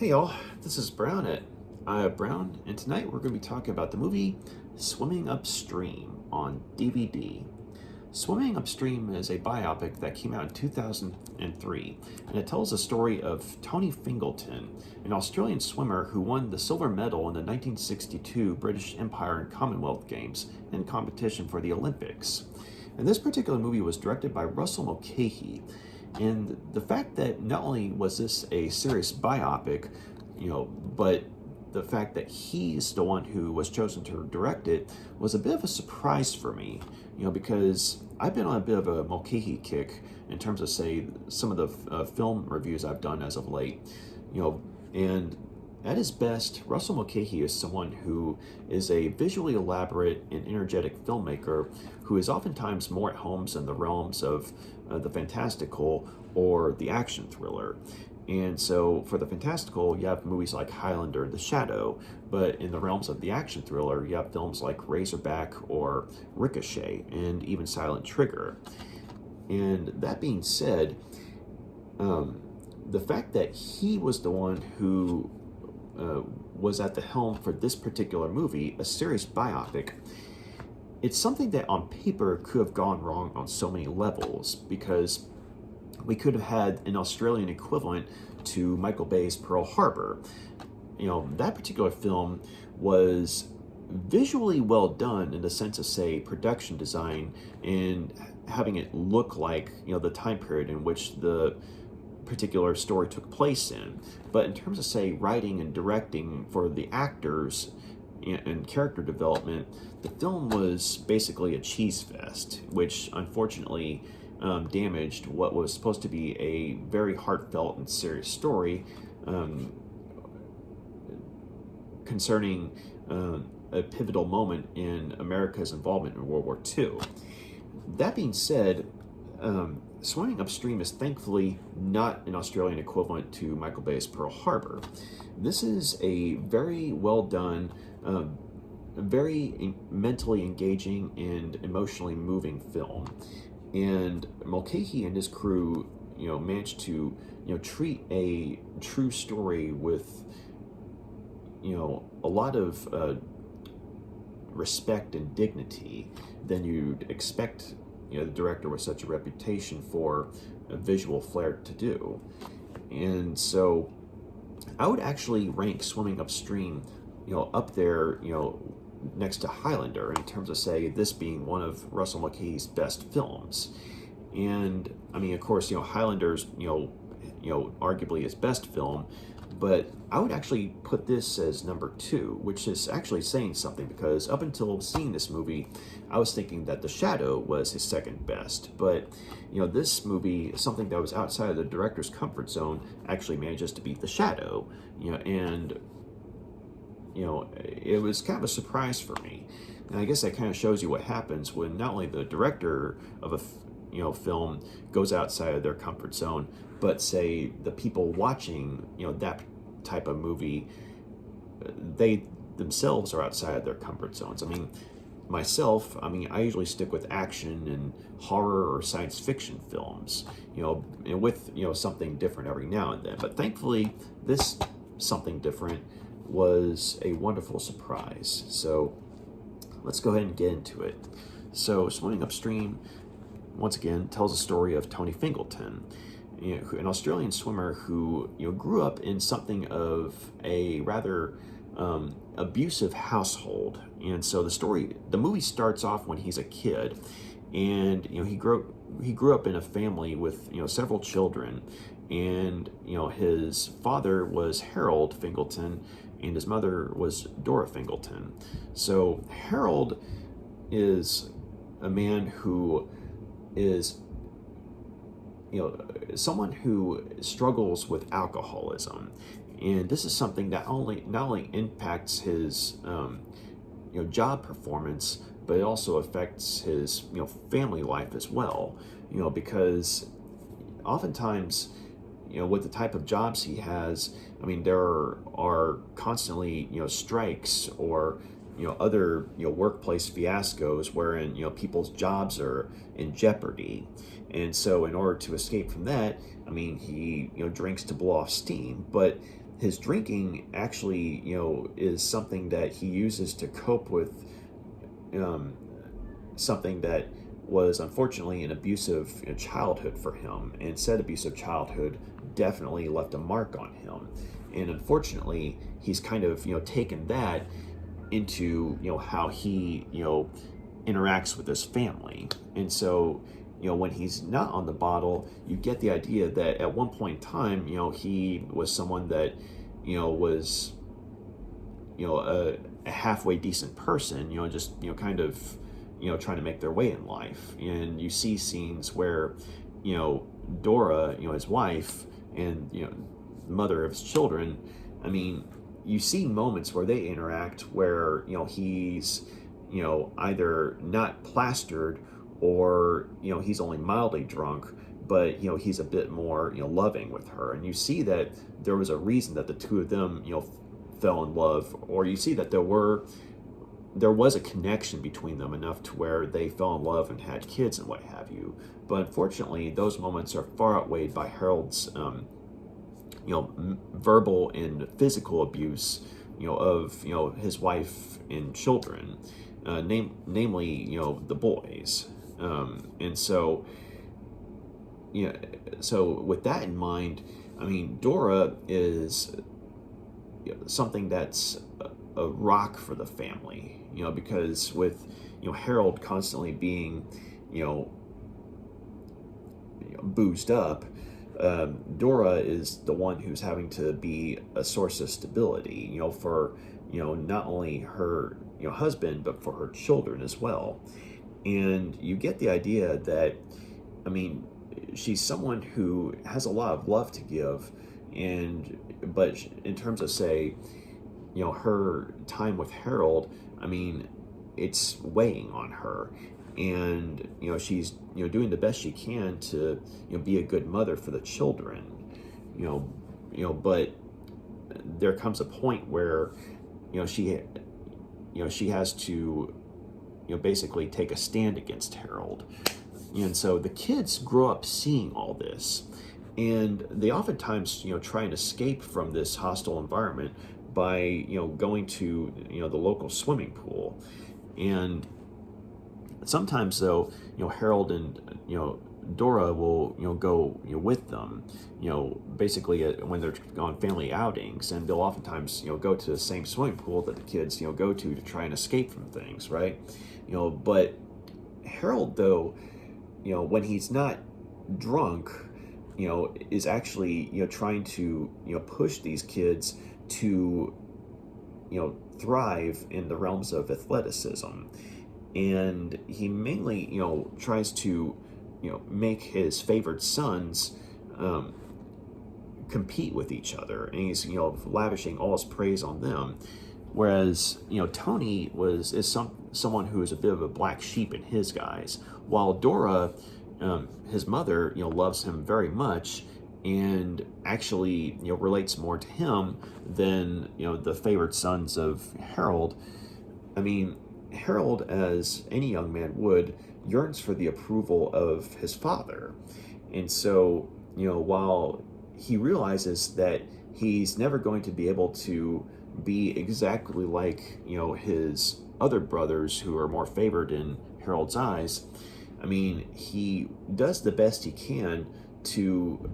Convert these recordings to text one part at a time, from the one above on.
Hey y'all, this is Brown at Brown, and tonight we're going to be talking about the movie Swimming Upstream on DVD. Swimming Upstream is a biopic that came out in 2003, and it tells the story of Tony Fingleton, an Australian swimmer who won the silver medal in the 1962 British Empire and Commonwealth Games in competition for the Olympics. And this particular movie was directed by Russell Mulcahy. And the fact that not only was this a serious biopic, but the fact that he's the one who was chosen to direct it was a bit of a surprise for me, because I've been on a bit of a Mulcahy kick in terms of, say, some of the film reviews I've done as of late, and at his best, Russell Mulcahy is someone who is a visually elaborate and energetic filmmaker who is oftentimes more at home in the realms of the fantastical or the action thriller. And so for the fantastical, you have movies like Highlander and The Shadow, but in the realms of the action thriller, you have films like Razorback or Ricochet and even Silent Trigger. And that being said, the fact that he was the one who was at the helm for this particular movie, a serious biopic, it's something that on paper could have gone wrong on so many levels, because we could have had an Australian equivalent to Michael Bay's Pearl Harbor. That particular film was visually well done in the sense of, say, production design and having it look like, the time period in which the particular story took place in. But in terms of, say, writing and directing for the actors and character development, the film was basically a cheese fest, which unfortunately damaged what was supposed to be a very heartfelt and serious story concerning a pivotal moment in America's involvement in World War II. That being said, Swimming Upstream is thankfully not an Australian equivalent to Michael Bay's Pearl Harbor. This is a very well done, very mentally engaging and emotionally moving film. And Mulcahy and his crew, managed to, treat a true story with, a lot of respect and dignity than you'd expect the director with such a reputation for a visual flair to do. And so I would actually rank Swimming Upstream, up there, next to Highlander in terms of, say, this being one of Russell Mulcahy's best films. And I mean, of course, Highlander's, arguably his best film, but I would actually put this as number 2, which is actually saying something, because up until seeing this movie, I was thinking that The Shadow was his second best. But, this movie, something that was outside of the director's comfort zone, actually manages to beat The Shadow, and, it was kind of a surprise for me. And I guess that kind of shows you what happens when not only the director of a film goes outside of their comfort zone, but, say, the people watching, that type of movie, they themselves are outside of their comfort zones. I mean, myself, I usually stick with action and horror or science fiction films, and with, something different every now and then. But thankfully, this something different was a wonderful surprise. So let's go ahead and get into it. So Swimming Upstream, once again, tells a story of Tony Fingleton, an Australian swimmer who grew up in something of a rather abusive household. And so the movie starts off when he's a kid, and he grew up in a family with several children, and his father was Harold Fingleton, and his mother was Dora Fingleton. So Harold is a man who is someone who struggles with alcoholism, and this is something that not only impacts his job performance, but it also affects his family life as well, because oftentimes with the type of jobs he has, there are constantly strikes or other workplace fiascos wherein people's jobs are in jeopardy. And so in order to escape from that, he drinks to blow off steam. But his drinking actually, is something that he uses to cope with um, something that was unfortunately an abusive childhood for him. And said abusive childhood definitely left a mark on him. And unfortunately, he's kind of, taken that into, how he, interacts with his family. And so, when he's not on the bottle, you get the idea that at one point in time, he was someone that, was, a halfway decent person, just, kind of, trying to make their way in life. And you see scenes where, Dora, his wife, and, mother of his children, I mean, you see moments where they interact where, he's, either not plastered or, he's only mildly drunk, but, he's a bit more, loving with her. And you see that there was a reason that the two of them, fell in love, or you see that there was a connection between them enough to where they fell in love and had kids and what have you. But unfortunately, those moments are far outweighed by Harold's, verbal and physical abuse, of, his wife and children, namely, the boys. And so, so with that in mind, I mean, Dora is something that's a rock for the family, because with, Harold constantly being, boozed up, Dora is the one who's having to be a source of stability, for, not only her, husband, but for her children as well. And you get the idea that, I mean, she's someone who has a lot of love to give, but in terms of, say, her time with Harold, I mean, it's weighing on her. And, she's, doing the best she can to, be a good mother for the children, but there comes a point where, she has to, basically take a stand against Harold. And so the kids grow up seeing all this, and they oftentimes, try and escape from this hostile environment by, going to, the local swimming pool. And sometimes, though, Harold and, Dora will, go, with them, basically when they're on family outings, and they'll oftentimes, go to the same swimming pool that the kids, go to try and escape from things, right? But Harold, though, when he's not drunk, is actually, trying to, push these kids to, thrive in the realms of athleticism. And he mainly, tries to, make his favored sons compete with each other. And he's, lavishing all his praise on them. Whereas, Tony is someone who is a bit of a black sheep in his guys, while Dora, his mother, loves him very much and actually, relates more to him than, the favored sons of Harold. I mean, Harold, as any young man would, yearns for the approval of his father. And so, while he realizes that he's never going to be able to be exactly like, his other brothers who are more favored in Harold's eyes, I mean, he does the best he can to,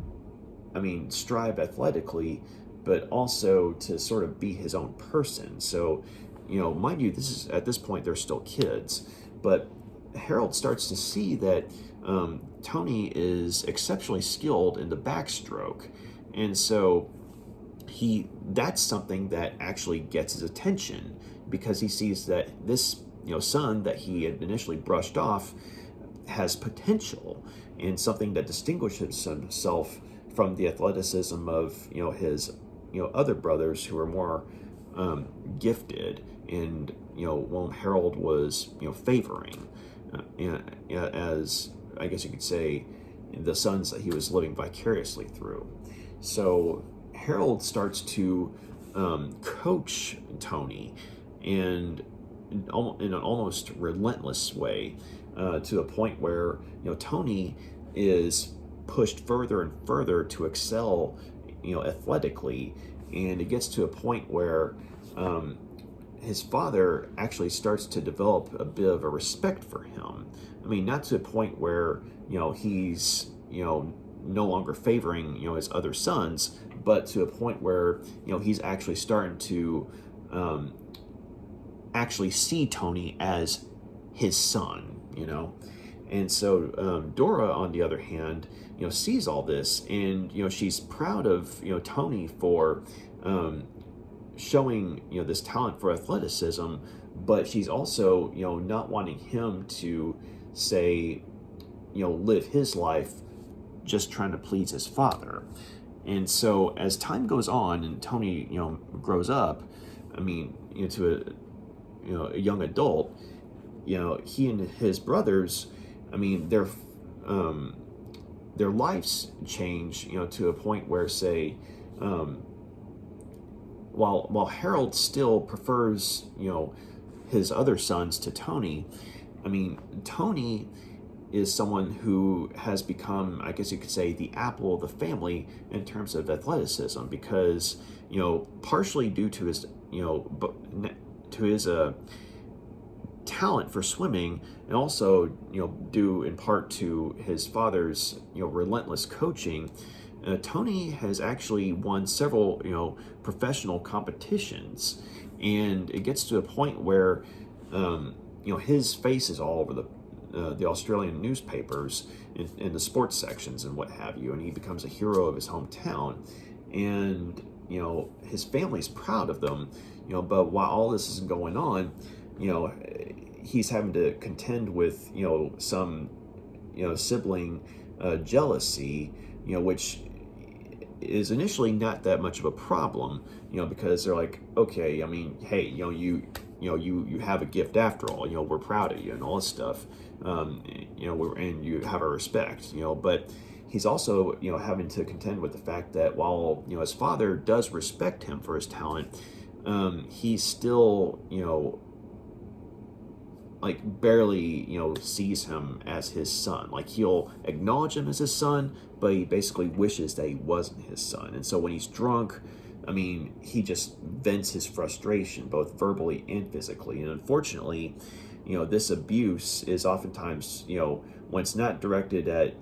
strive athletically, but also to sort of be his own person. So, mind you, at this point, they're still kids, but Harold starts to see that Tony is exceptionally skilled in the backstroke. And so that's something that actually gets his attention, because he sees that this, son that he had initially brushed off has potential and something that distinguishes himself from the athleticism of, his, other brothers who are more gifted and, whom Harold was, favoring, as I guess you could say, the sons that he was living vicariously through. So Harold starts to coach Tony, and in an almost relentless way, to the point where Tony is pushed further and further to excel athletically, and it gets to a point where his father actually starts to develop a bit of a respect for him. I mean, not to a point where he's no longer favoring his other sons, but to a point where he's actually starting to actually see Tony as his son. And so Dora, on the other hand, sees all this, and she's proud of Tony for showing this talent for athleticism, but she's also not wanting him to say live his life just trying to please his father. And so as time goes on and Tony grows up, I mean to a young adult, he and his brothers, I mean their lives change to a point where, say, while Harold still prefers his other sons to Tony, I mean Tony is someone who has become, I guess you could say, the apple of the family in terms of athleticism, because partially due to his talent for swimming, and also due in part to his father's relentless coaching, Tony has actually won several professional competitions, and it gets to a point where his face is all over the Australian newspapers in the sports sections and what have you, and he becomes a hero of his hometown, and his family's proud of them, but while all this is going on, he's having to contend with some sibling jealousy, which is initially not that much of a problem, because they're like, okay, I mean, hey, you have a gift after all, we're proud of you and all this stuff, and you have our respect, but he's also having to contend with the fact that while his father does respect him for his talent, he still like barely sees him as his son. Like, he'll acknowledge him as his son, but he basically wishes that he wasn't his son. And so when he's drunk, I mean, he just vents his frustration both verbally and physically. And unfortunately, this abuse is oftentimes when it's not directed at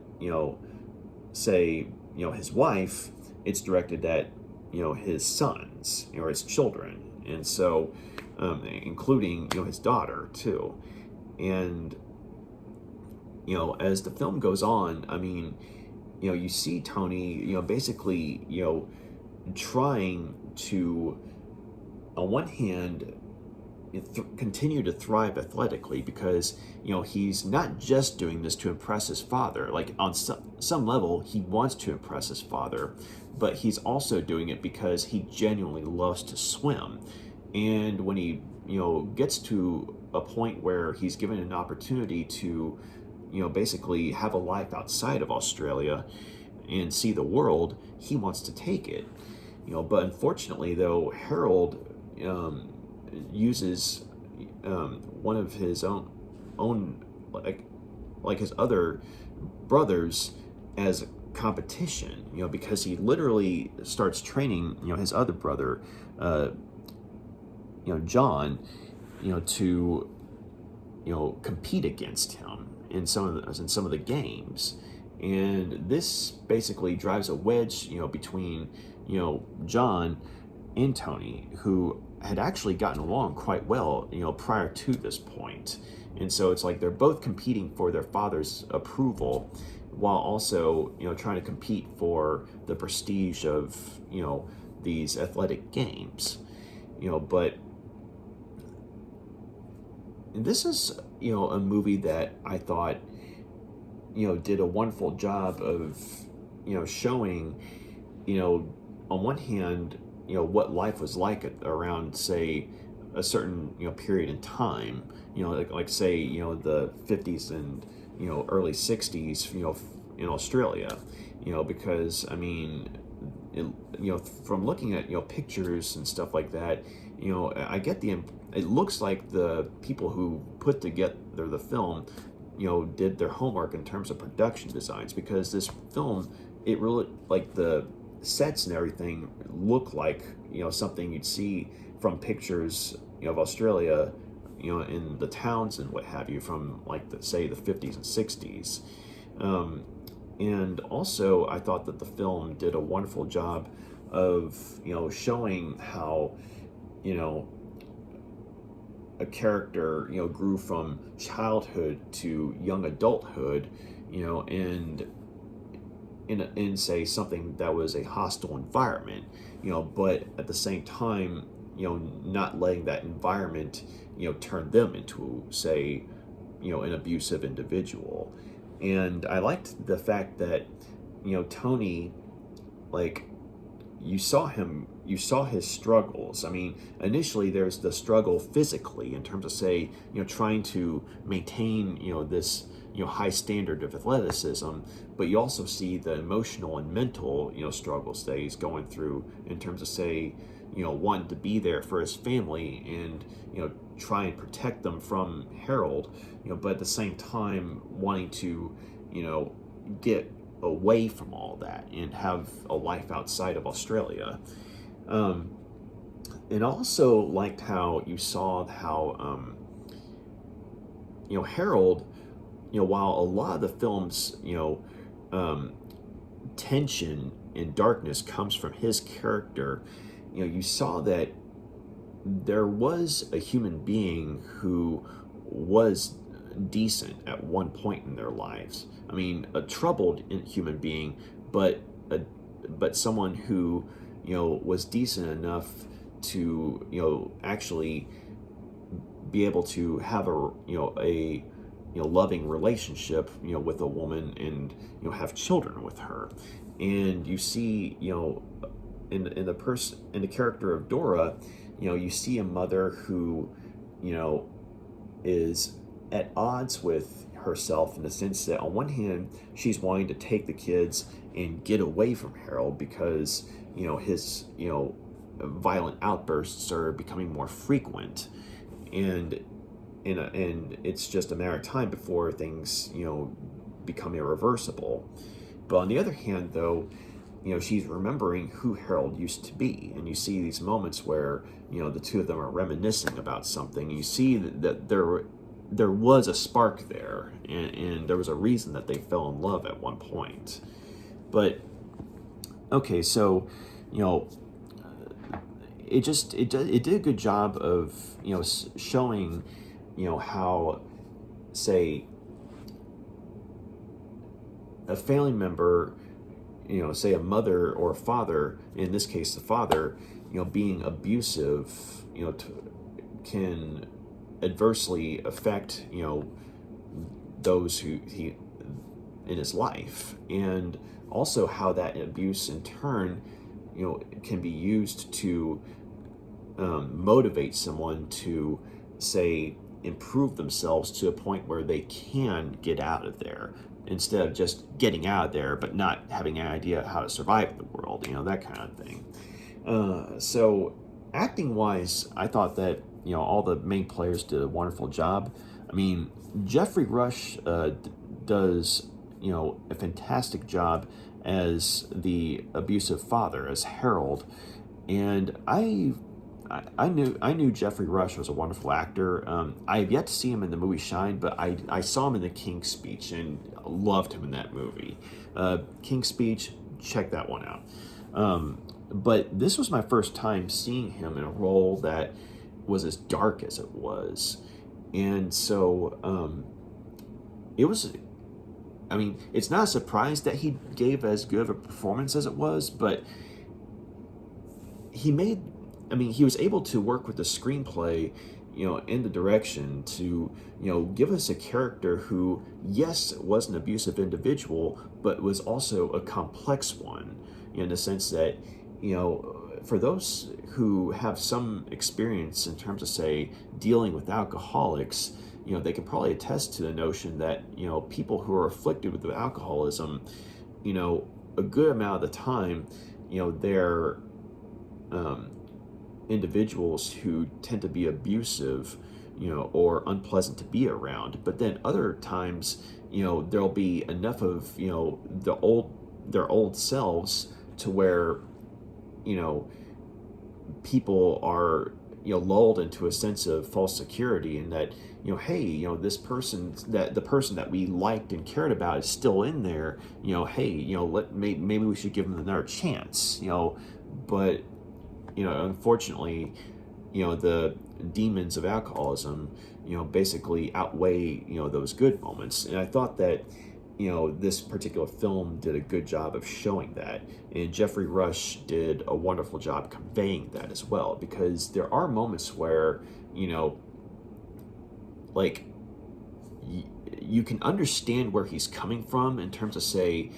say his wife, it's directed at his sons or his children, and so including his daughter too. And as the film goes on, I mean you see Tony basically trying to, on one hand, continue to thrive athletically, because he's not just doing this to impress his father. Like, on some level he wants to impress his father, but he's also doing it because he genuinely loves to swim. And when he gets to a point where he's given an opportunity to basically have a life outside of Australia and see the world, he wants to take it. But unfortunately, though, Harold uses one of his own like his other brothers as competition, because he literally starts training his other brother, John, to compete against him in some of the games. And this basically drives a wedge between John and Tony, who had actually gotten along quite well prior to this point. And so it's like they're both competing for their father's approval, while also trying to compete for the prestige of these athletic games. But this is a movie that I thought did a wonderful job of showing on one hand what life was like around, say, a certain period in time, like say the 50s and early 60s in Australia, because I mean from looking at pictures and stuff like that, I get it looks like the people who put together the film did their homework in terms of production designs, because this film, it really, like, the sets and everything look like, something you'd see from pictures, of Australia, in the towns and what have you from like say the 50s and 60s. Um, and also, I thought that the film did a wonderful job of, showing how, you know, a character, grew from childhood to young adulthood, and in say something that was a hostile environment, but at the same time, not letting that environment, turn them into, say, an abusive individual. And I liked the fact that, Tony, like, you saw his struggles. I mean, initially there's the struggle physically in terms of, say, trying to maintain, this, high standard of athleticism, but you also see the emotional and mental, struggles that he's going through in terms of, say, wanting to be there for his family and, try and protect them from Harold, but at the same time wanting to, get away from all that and have a life outside of Australia. And also liked how you saw how, Harold, while a lot of the film's, tension and darkness comes from his character, you saw that there was a human being who was decent at one point in their lives. I mean, a troubled human being, but someone who, was decent enough to, actually be able to have a loving relationship, with a woman and, have children with her. And you see, in the character of Dora, you see a mother who, is at odds with herself in the sense that on one hand she's wanting to take the kids and get away from Harold because his violent outbursts are becoming more frequent, and it's just a matter of time before things become irreversible. But on the other hand, though, she's remembering who Harold used to be, and you see these moments where the two of them are reminiscing about something. You see that there was a spark there, and there was a reason that they fell in love at one point. But okay, so it did a good job of showing how, say, a family member, say a mother or a father, in this case the father, being abusive, can adversely affect, those who he in his life, and also how that abuse in turn, can be used to motivate someone to, say, improve themselves to a point where they can get out of there, instead of just getting out of there but not having an idea how to survive in the world, that kind of thing. So acting wise, I thought that all the main players did a wonderful job. I mean, Geoffrey Rush does a fantastic job as the abusive father, as Harold, and I knew Geoffrey Rush was a wonderful actor. I have yet to see him in the movie Shine, but I saw him in The King's Speech and loved him in that movie. King's Speech, check that one out. But this was my first time seeing him in a role that was as dark as it was. And so it was, I mean, it's not a surprise that he gave as good of a performance as it was, but he was able to work with the screenplay, in the direction to, give us a character who, yes, was an abusive individual, but was also a complex one, in the sense that, for those who have some experience in terms of, say, dealing with alcoholics, they can probably attest to the notion that, people who are afflicted with alcoholism, a good amount of the time, they're individuals who tend to be abusive, or unpleasant to be around. But then other times, there'll be enough of, their old selves, to where, you know, people are, you know, lulled into a sense of false security, and that, you know, hey, you know, this person, that the person that we liked and cared about is still in there, you know, hey, you know, maybe we should give them another chance, you know. But, you know, unfortunately, you know, the demons of alcoholism, you know, basically outweigh, you know, those good moments. And I thought that, you know, this particular film did a good job of showing that. And Geoffrey Rush did a wonderful job conveying that as well, because there are moments where, you know, like, you can understand where he's coming from in terms of, say,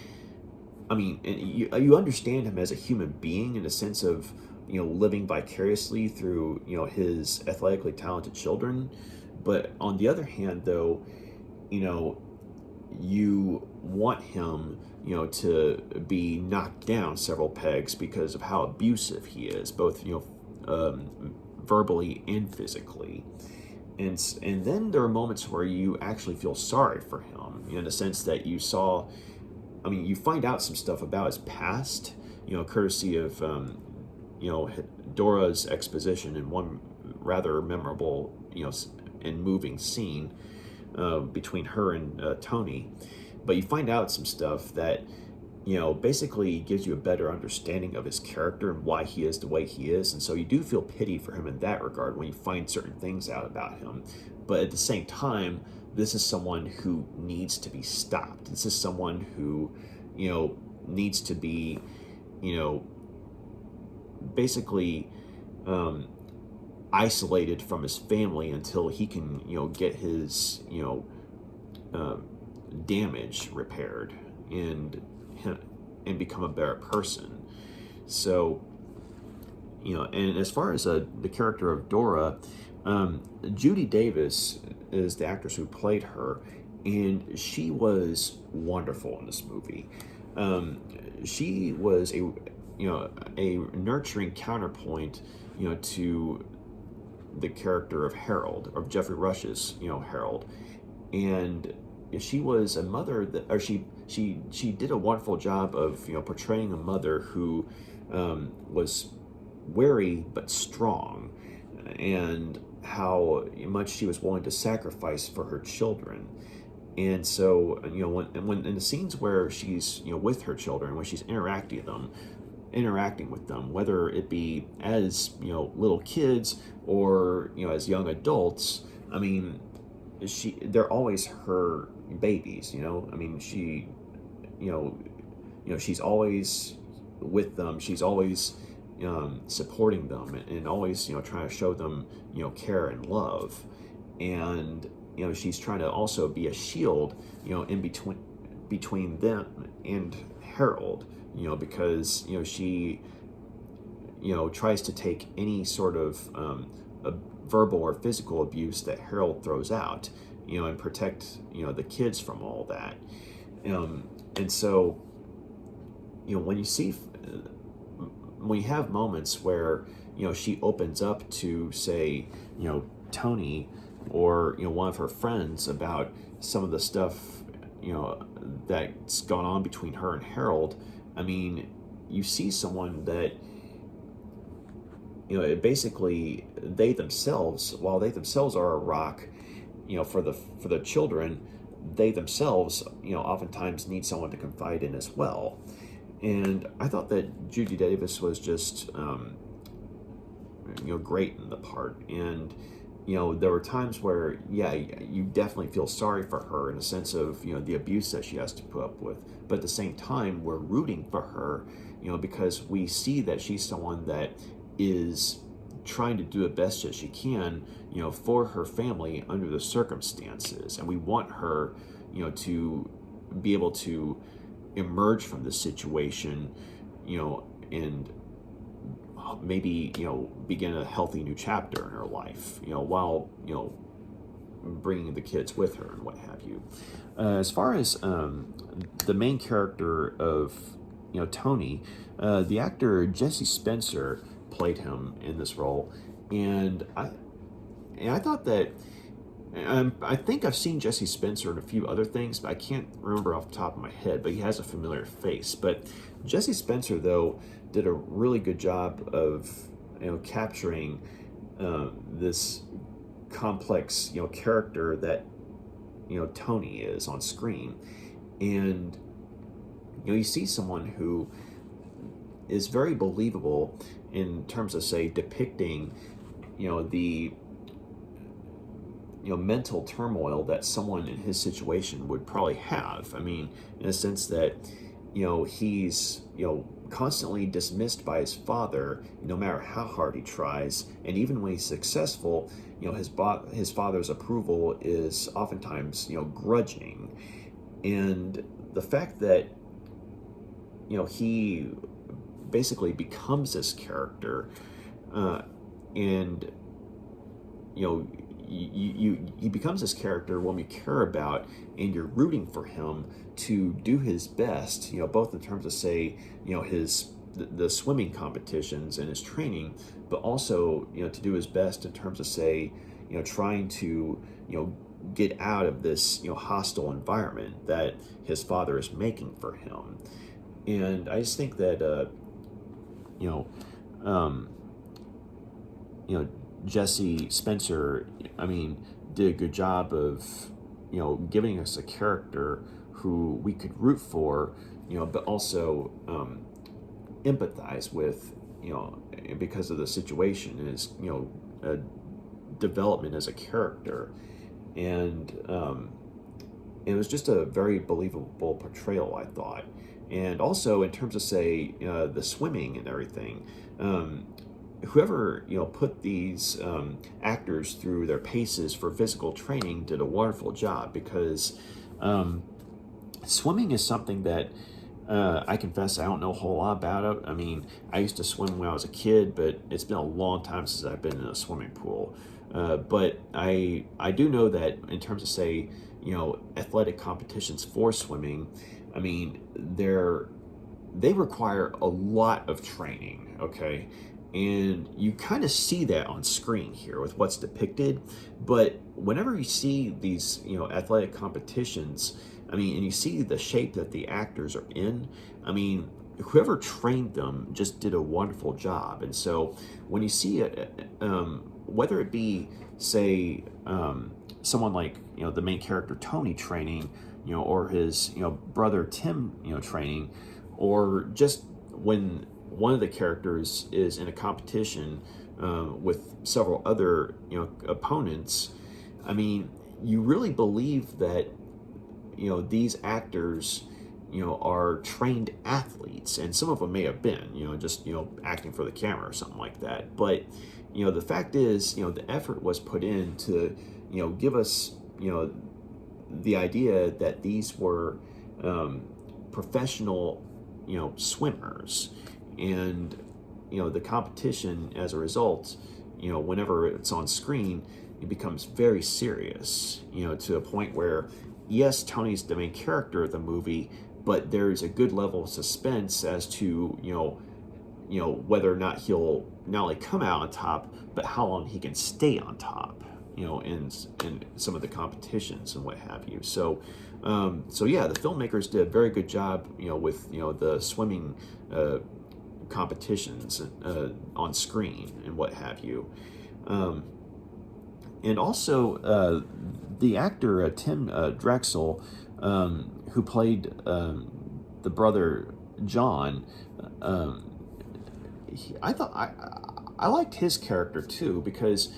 I mean, you understand him as a human being in a sense of, you know, living vicariously through, you know, his athletically talented children. But on the other hand, though, you know, you want him, you know, to be knocked down several pegs because of how abusive he is, both, you know, verbally and physically. And then there are moments where you actually feel sorry for him, in the sense that you saw, I mean, you find out some stuff about his past, you know, courtesy of, you know, Dora's exposition in one rather memorable, you know, and moving scene between her and Tony. But you find out some stuff that, you know, basically gives you a better understanding of his character and why he is the way he is. And so you do feel pity for him in that regard when you find certain things out about him. But at the same time, this is someone who needs to be stopped. This is someone who, you know, needs to be, you know, basically isolated from his family until he can, you know, get his, you know, damage repaired and become a better person. So, you know, and as far as the character of Dora, Judy Davis is the actress who played her, and she was wonderful in this movie. She was a, you know, a nurturing counterpoint, you know, to the character of Harold, of Geoffrey Rush's, you know, Harold. And she was a mother that, or she did a wonderful job of, you know, portraying a mother who was wary but strong, and how much she was willing to sacrifice for her children. And so, you know, when in the scenes where she's, you know, with her children, when she's interacting with them, whether it be as, you know, little kids or, you know, as young adults, I mean, they're always her babies, you know. I mean, she, you know, she's always with them. She's always supporting them, and always, you know, trying to show them, you know, care and love. And, you know, she's trying to also be a shield, you know, in between them and Harold, you know, because, you know, she, you know, tries to take any sort of verbal or physical abuse that Harold throws out, you know, and protect, you know, the kids from all that. And so, you know, when you have moments where, you know, she opens up to, say, you know, Tony or, you know, one of her friends about some of the stuff, you know, that's gone on between her and Harold, I mean, you see someone that, you know, basically they themselves, while they themselves are a rock, you know, for the children, they themselves, you know, oftentimes need someone to confide in as well. And I thought that Judy Davis was just, you know, great in the part. And, you know, there were times where, yeah, you definitely feel sorry for her in a sense of, you know, the abuse that she has to put up with. But at the same time, we're rooting for her, you know, because we see that she's someone that is trying to do the best that she can, you know, for her family under the circumstances. And we want her, you know, to be able to emerge from this situation, you know, and maybe, you know, begin a healthy new chapter in her life, you know, while, you know, bringing the kids with her and what have you. As far as the main character of, you know, Tony, the actor Jesse Spencer played him in this role, and I thought that I think I've seen Jesse Spencer in a few other things, but I can't remember off the top of my head. But he has a familiar face. But Jesse Spencer, though, did a really good job of capturing this complex character that Tony is on screen, and you see someone who is very believable in terms of, say, depicting the mental turmoil that someone in his situation would probably have. I mean, in a sense that he's constantly dismissed by his father, no matter how hard he tries, and even when he's successful, his father's approval is oftentimes grudging. And the fact that he basically becomes this character, and he becomes this character one we care about, and you're rooting for him to do his best, both in terms of, say, the swimming competitions and his training, but also to do his best in terms of, say, trying to get out of this hostile environment that his father is making for him. And I just think that Jesse Spencer, did a good job of giving us a character who we could root for, but also empathize with, because of the situation and his development as a character. And it was just a very believable portrayal, I thought. And also in terms of, say, the swimming and everything, whoever put these actors through their paces for physical training did a wonderful job, because swimming is something that I confess I don't know a whole lot about it. I mean, I used to swim when I was a kid, but it's been a long time since I've been in a swimming pool. But I do know that in terms of, say, athletic competitions for swimming, I mean, they require a lot of training, okay? And you kind of see that on screen here with what's depicted. But whenever you see these, athletic competitions, and you see the shape that the actors are in, whoever trained them just did a wonderful job. And so when you see it, whether it be, say, someone like, the main character Tony training, or his, brother Tim, training, or just when one of the characters is in a competition with several other, opponents, you really believe that, these actors, are trained athletes, and some of them may have been, just, acting for the camera or something like that. But, the fact is, the effort was put in to, give us, the idea that these were professional, swimmers. And, the competition as a result, whenever it's on screen, it becomes very serious, to a point where, yes, Tony's the main character of the movie, but there's a good level of suspense as to, whether or not he'll not only come out on top, but how long he can stay on top, in some of the competitions and what have you. So yeah, the filmmakers did a very good job, with, the swimming competitions on screen and what have you. And also the actor Tim Drexel, who played the brother John, I thought I liked his character too, because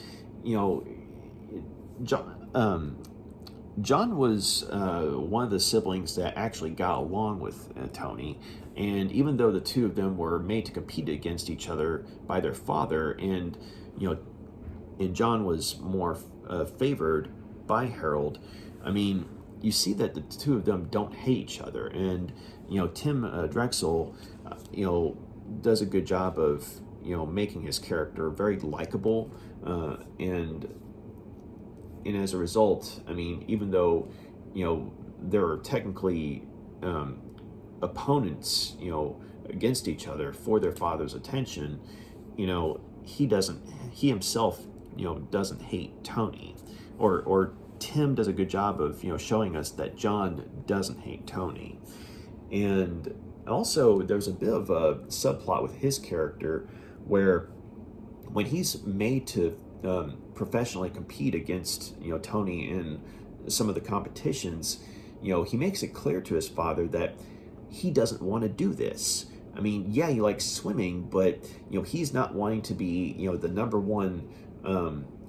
John was one of the siblings that actually got along with Tony, and even though the two of them were made to compete against each other by their father, and John was more favored by Harold, you see that the two of them don't hate each other. And Tim Drexel does a good job of making his character very likable, and as a result, even though there are technically opponents against each other for their father's attention, he himself doesn't hate Tony, or Tim does a good job of showing us that John doesn't hate Tony. And also there's a bit of a subplot with his character where when he's made to professionally compete against Tony in some of the competitions, he makes it clear to his father that he doesn't want to do this. I mean, yeah, he likes swimming, but he's not wanting to be the number one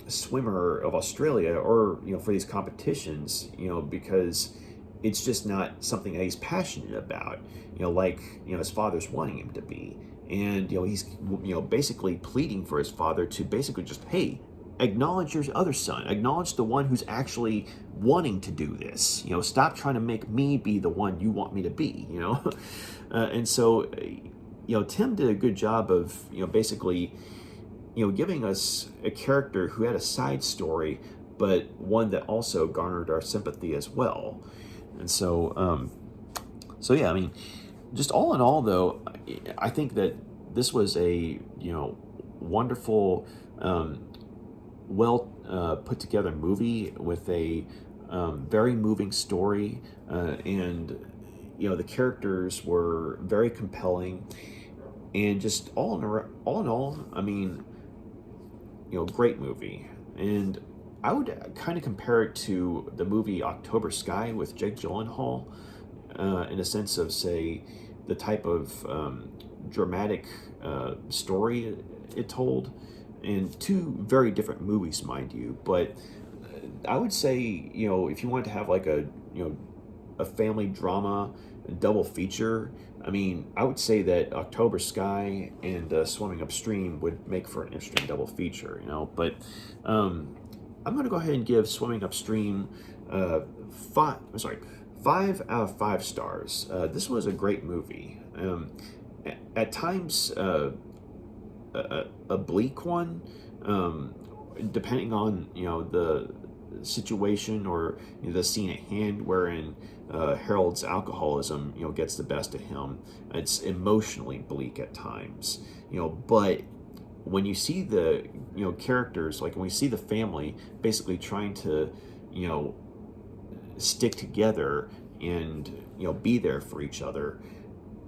swimmer of Australia, or for these competitions, because it's just not something that he's passionate about, like his father's wanting him to be. And he's basically pleading for his father to basically just, hey, acknowledge your other son, acknowledge the one who's actually wanting to do this. Stop trying to make me be the one you want me to be. And so Tim did a good job of basically giving us a character who had a side story, but one that also garnered our sympathy as well. And so yeah, I mean, just all in all, though, I think that this was a wonderful, well put together movie with a very moving story, and the characters were very compelling, and just all in all, I mean, great movie. And I would kind of compare it to the movie October Sky with Jake Gyllenhaal, in a sense of, say, the type of dramatic story it told, and two very different movies, mind you. But I would say, if you wanted to have like a family drama double feature, I mean, I would say that October Sky and Swimming Upstream would make for an interesting double feature, But I'm going to go ahead and give Swimming Upstream 5 out of 5 stars. This was a great movie. At times, a bleak one, depending on the situation or the scene at hand, wherein Harold's alcoholism gets the best of him. It's emotionally bleak at times, but when you see the characters, like when we see the family basically trying to stick together and be there for each other,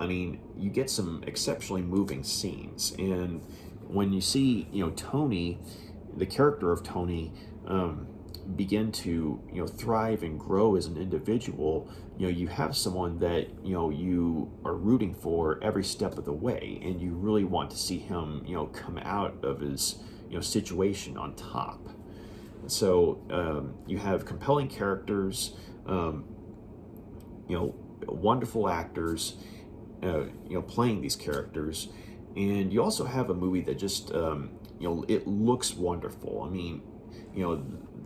I mean, you get some exceptionally moving scenes. And when you see Tony, the character of Tony, begin to thrive and grow as an individual, you have someone that you are rooting for every step of the way, and you really want to see him come out of his situation on top. So you have compelling characters, wonderful actors playing these characters, and you also have a movie that just it looks wonderful. I mean,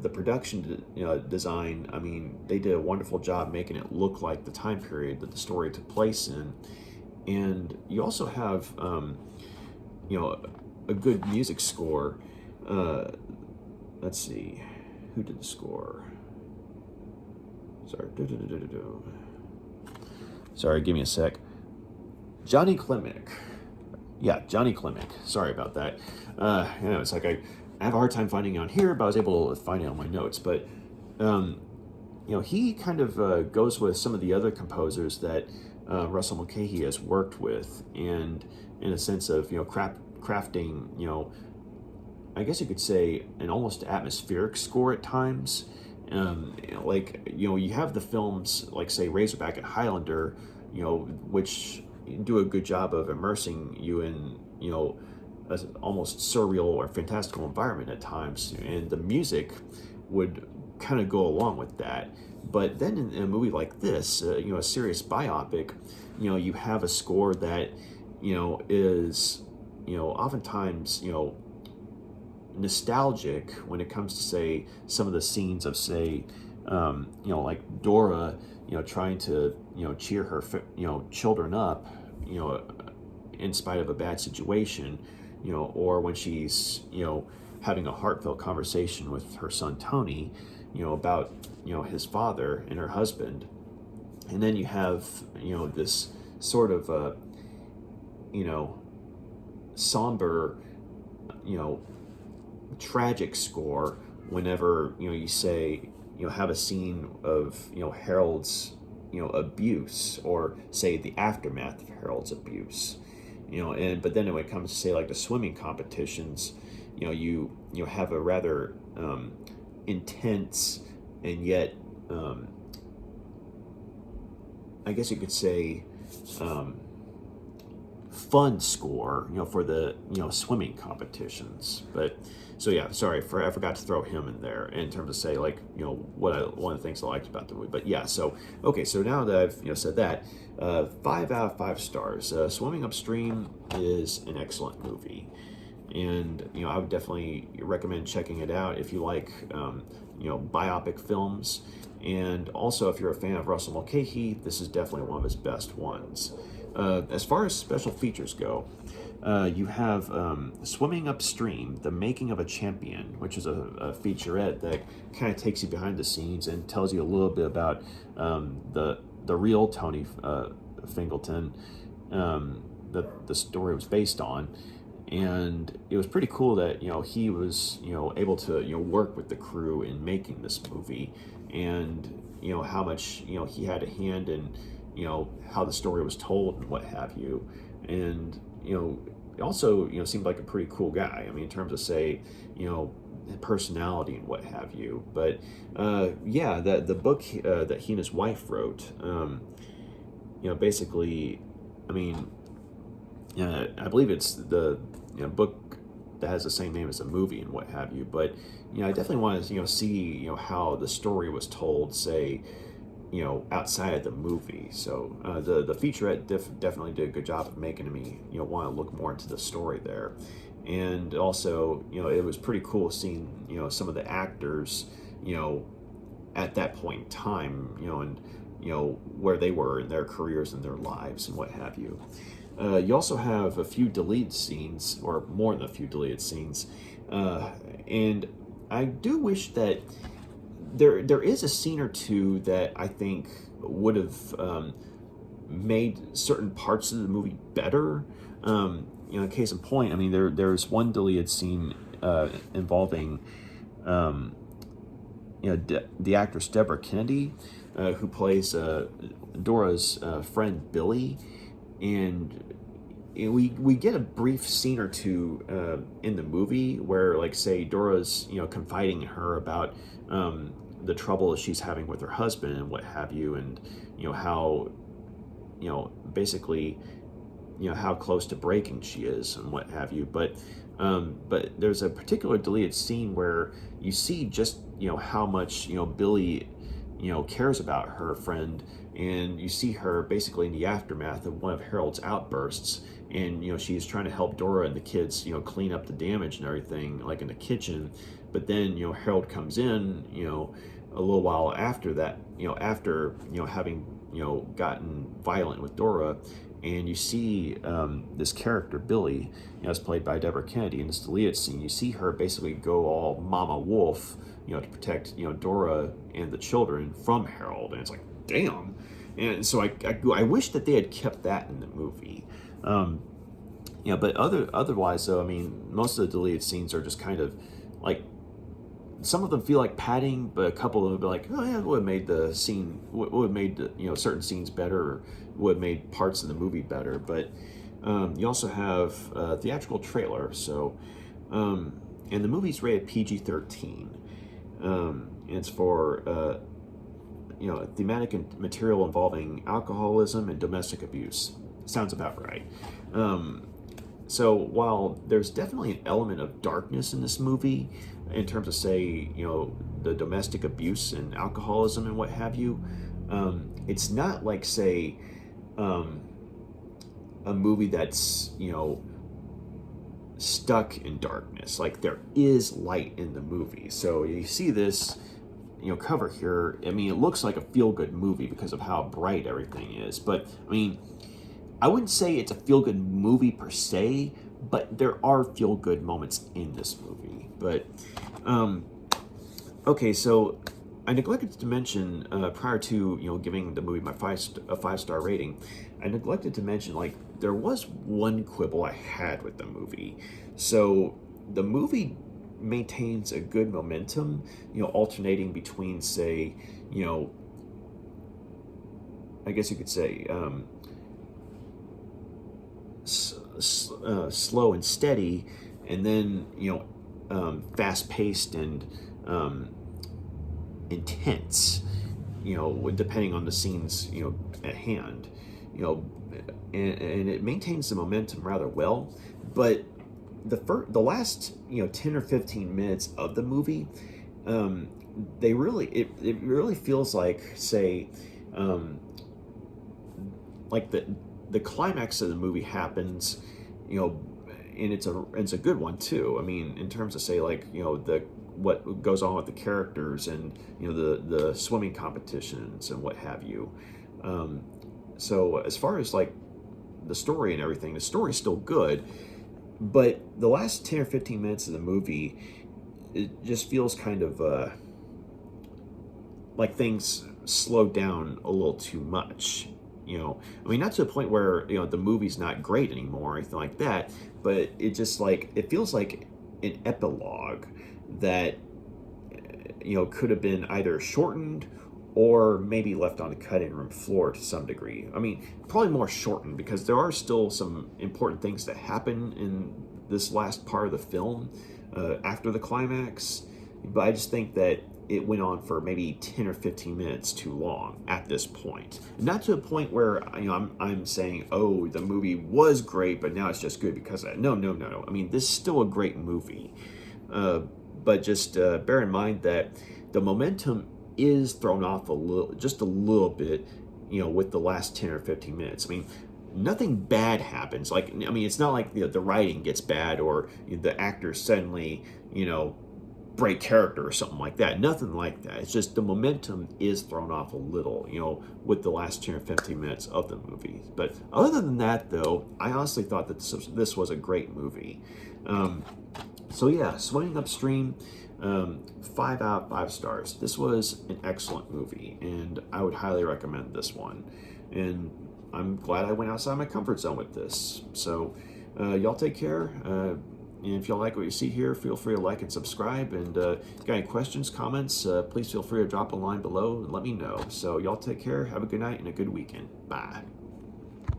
the production design, I mean, they did a wonderful job making it look like the time period that the story took place in. And you also have a good music score. Let's see, who did the score? Sorry, give me a sec. Johnny Klimek. Yeah, Johnny Klimek. Sorry about that. It's like I have a hard time finding it on here, but I was able to find it on my notes. But he kind of goes with some of the other composers that Russell Mulcahy has worked with, and in a sense of crafting, I guess you could say, an almost atmospheric score at times. You have the films like, say, Razorback and Highlander, which do a good job of immersing you in an almost surreal or fantastical environment at times, and the music would kind of go along with that. But then in a movie like this, a serious biopic, you have a score that is oftentimes nostalgic when it comes to, say, some of the scenes of, say, like Dora trying to cheer her children up in spite of a bad situation, or when she's having a heartfelt conversation with her son Tony about his father and her husband. And then you have this sort of somber tragic score whenever you say have a scene of Harold's abuse, or say the aftermath of Harold's abuse, and but then when it comes to say like the swimming competitions, you have a rather intense and yet I guess you could say fun score, for the swimming competitions. But so yeah, sorry I forgot to throw him in there in terms of say like one of the things I liked about the movie. But yeah, so okay, so now that I've said that, 5 out of 5 stars. Swimming Upstream is an excellent movie, and I would definitely recommend checking it out if you like biopic films. And also, if you're a fan of Russell Mulcahy, this is definitely one of his best ones. As far as special features go, you have Swimming Upstream, The Making of a Champion, which is a featurette that kind of takes you behind the scenes and tells you a little bit about the real Tony Fingleton, the story was based on. And it was pretty cool that he was able to work with the crew in making this movie, and how much he had a hand in how the story was told and what have you. And also seemed like a pretty cool guy. I mean, in terms of say personality and what have you. But yeah, the book that he and his wife wrote, basically, I mean, I believe it's the book that has the same name as the movie and what have you. But I definitely want to see how the story was told, say outside of the movie. So the featurette definitely did a good job of making me want to look more into the story there. And also it was pretty cool seeing some of the actors at that point in time, and where they were in their careers and their lives and what have you. You also have a few deleted scenes, or more than a few deleted scenes, and I do wish that there is a scene or two that I think would have made certain parts of the movie better. Case in point, I mean, there's one deleted scene involving the actress Deborah Kennedy, who plays Dora's friend Billy. And we get a brief scene or two in the movie where, like, say, Dora's confiding in her about the trouble she's having with her husband and what have you, and how basically how close to breaking she is and what have you. But there's a particular deleted scene where you see just how much Billy cares about her friend, and you see her basically in the aftermath of one of Harold's outbursts, and she's trying to help Dora and the kids clean up the damage and everything, like in the kitchen. But then Harold comes in a little while after that, after having gotten violent with Dora, and you see this character Billy, as played by Deborah Kennedy, in this deleted scene. You see her basically go all Mama Wolf, to protect Dora and the children from Harold, and it's like, damn. And so I wish that they had kept that in the movie. But otherwise though, I mean, most of the deleted scenes are just kind of like, some of them feel like padding, but a couple of them would be like, oh yeah, it would have made the scene, would have made certain scenes better, or would have made parts of the movie better. But you also have a theatrical trailer. So and the movie's rated PG-13. And it's for thematic and material involving alcoholism and domestic abuse. Sounds about right. So while there's definitely an element of darkness in this movie, in terms of say the domestic abuse and alcoholism and what have you, it's not like say a movie that's stuck in darkness. Like, there is light in the movie. So you see this cover here. I mean, it looks like a feel-good movie because of how bright everything is. But I mean, I wouldn't say it's a feel-good movie per se, but there are feel-good moments in this movie. But okay, so I neglected to mention prior to giving the movie a 5-star rating, I neglected to mention, like, there was one quibble I had with the movie. So the movie maintains a good momentum, alternating between, say, I guess you could say, slow and steady, and then fast-paced and intense, depending on the scenes at hand, and it maintains the momentum rather well. But the last 10 or 15 minutes of the movie, it really feels like, say, like the climax of the movie happens, and it's a good one too. I mean, in terms of, say, like, what goes on with the characters and the swimming competitions and what have you. So as far as like the story and everything, the story's still good, but the last 10 or 15 minutes of the movie, it just feels kind of like things slowed down a little too much. I mean, not to the point where the movie's not great anymore or anything like that, but it just like, it feels like an epilogue that could have been either shortened or maybe left on the cutting room floor to some degree. I mean, probably more shortened, because there are still some important things that happen in this last part of the film after the climax, but I just think that it went on for maybe 10 or 15 minutes too long at this point. Not to a point where I'm saying, oh, the movie was great, but now it's just good because of that. No. I mean, this is still a great movie. But just bear in mind that the momentum is thrown off just a little bit, with the last 10 or 15 minutes. I mean, nothing bad happens. Like, I mean, it's not like the writing gets bad or the actors suddenly, break character or something like that. Nothing like that. It's just the momentum is thrown off a little, with the last 10 or 15 minutes of the movie. But other than that, though, I honestly thought that this was a great movie. So yeah, Swimming Upstream, 5 out of 5 stars. This was an excellent movie, and I would highly recommend this one. And I'm glad I went outside my comfort zone with this. So y'all take care. And if y'all like what you see here, feel free to like and subscribe. And if you got any questions, comments, please feel free to drop a line below and let me know. So y'all take care. Have a good night and a good weekend. Bye.